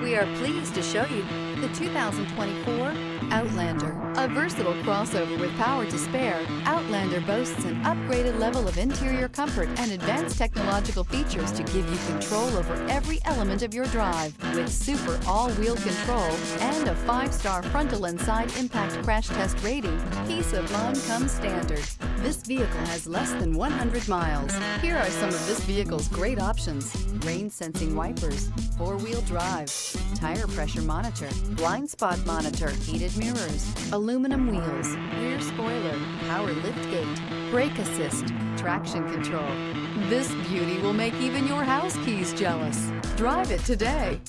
We are pleased to show you the 2024 Outlander. A versatile crossover with power to spare, Outlander boasts an upgraded level of interior comfort and advanced technological features to give you control over every element of your drive. With super all-wheel control and a 5-star frontal and side impact crash test rating, peace of mind comes standard. This vehicle has less than 100 miles. Here are some of this vehicle's great options: rain-sensing wipers, 4-wheel drive, tire pressure monitor, blind spot monitor, heated mirrors, aluminum wheels, rear spoiler, power liftgate, brake assist, traction control. This beauty will make even your house keys jealous. Drive it today.